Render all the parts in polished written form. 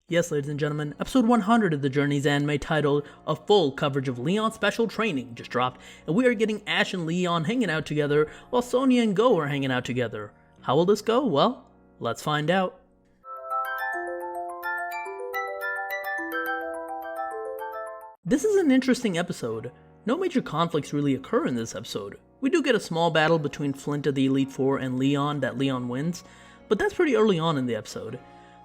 Yes, ladies and gentlemen, episode 100 of the Journey's anime titled A Full Coverage of Leon's Special Training just dropped, and we are getting Ash and Leon hanging out together while Sonia and Go are hanging out together. How will this go? Well, let's find out. This is an interesting episode. No major conflicts really occur in this episode. We do get a small battle between Flint of the Elite Four and Leon that Leon wins, but that's pretty early on in the episode.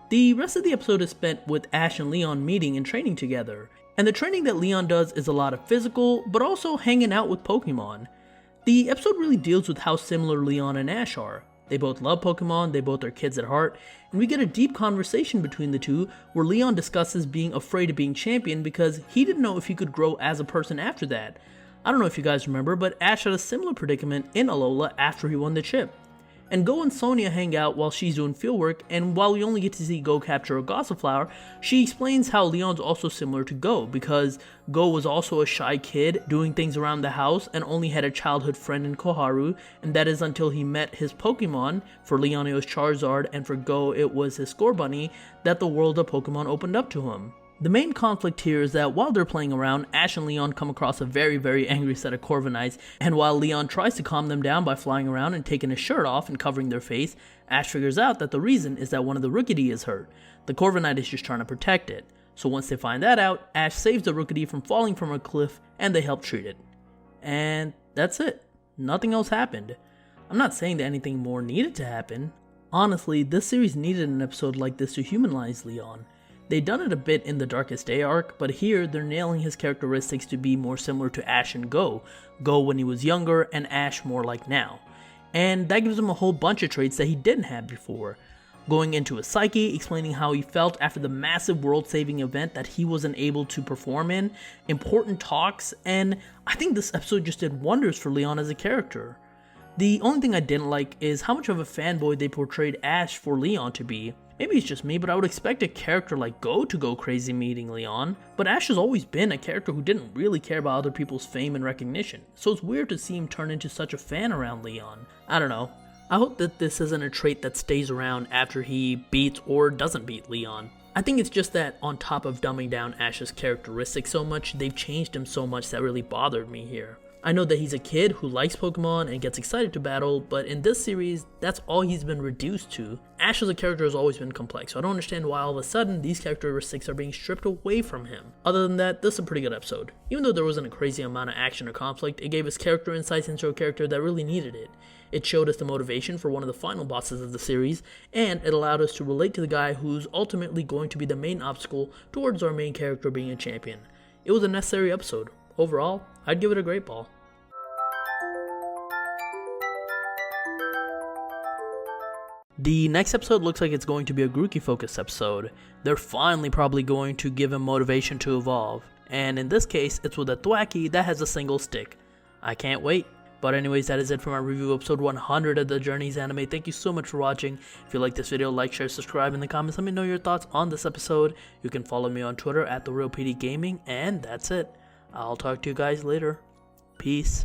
The rest of the episode is spent with Ash and Leon meeting and training together, and the training that Leon does is a lot of physical, but also hanging out with Pokemon. The episode really deals with how similar Leon and Ash are. They both love Pokemon, they both are kids at heart, and we get a deep conversation between the two where Leon discusses being afraid of being champion because he didn't know if he could grow as a person after that. I don't know if you guys remember, but Ash had a similar predicament in Alola after he won the chip. And Go and Sonia hang out while she's doing fieldwork, and while we only get to see Go capture a Gossiflower, she explains how Leon's also similar to Go, because Go was also a shy kid doing things around the house and only had a childhood friend in Koharu, and that is until he met his Pokemon. For Leon it was Charizard, and for Go it was his Scorbunny, that the world of Pokemon opened up to him. The main conflict here is that while they're playing around, Ash and Leon come across a very angry set of Corviknights, and while Leon tries to calm them down by flying around and taking his shirt off and covering their face, Ash figures out that the reason is that one of the Rookidee is hurt. The Corviknight is just trying to protect it. So once they find that out, Ash saves the Rookidee from falling from a cliff and they help treat it. And that's it. Nothing else happened. I'm not saying that anything more needed to happen. Honestly, this series needed an episode like this to humanize Leon. They'd done it a bit in the Darkest Day arc, but here they're nailing his characteristics to be more similar to Ash and Go. Go when he was younger, and Ash more like now. And that gives him a whole bunch of traits that he didn't have before. Going into his psyche, explaining how he felt after the massive world-saving event that he wasn't able to perform in, important talks, and I think this episode just did wonders for Leon as a character. The only thing I didn't like is how much of a fanboy they portrayed Ash for Leon to be. Maybe it's just me, but I would expect a character like Go to go crazy meeting Leon, but Ash has always been a character who didn't really care about other people's fame and recognition, so it's weird to see him turn into such a fan around Leon. I don't know. I hope that this isn't a trait that stays around after he beats or doesn't beat Leon. I think it's just that on top of dumbing down Ash's characteristics so much, they've changed him so much that really bothered me here. I know that he's a kid who likes Pokemon and gets excited to battle, but in this series, that's all he's been reduced to. Ash as a character has always been complex, so I don't understand why all of a sudden these characteristics are being stripped away from him. Other than that, this is a pretty good episode. Even though there wasn't a crazy amount of action or conflict, it gave us character insights into a character that really needed it. It showed us the motivation for one of the final bosses of the series, and it allowed us to relate to the guy who's ultimately going to be the main obstacle towards our main character being a champion. It was a necessary episode. Overall, I'd give it a great ball. The next episode looks like it's going to be a Grookey focused episode. They're finally probably going to give him motivation to evolve, and in this case it's with a Thwackey that has a single stick. I can't wait. But anyways, that is it for my review of episode 100 of the Journey's anime. Thank you so much for watching. If you like this video, like, share, subscribe in the comments. Let me know your thoughts on this episode. You can follow me on Twitter at TheRealPDGaming, and that's it. I'll talk to you guys later. Peace.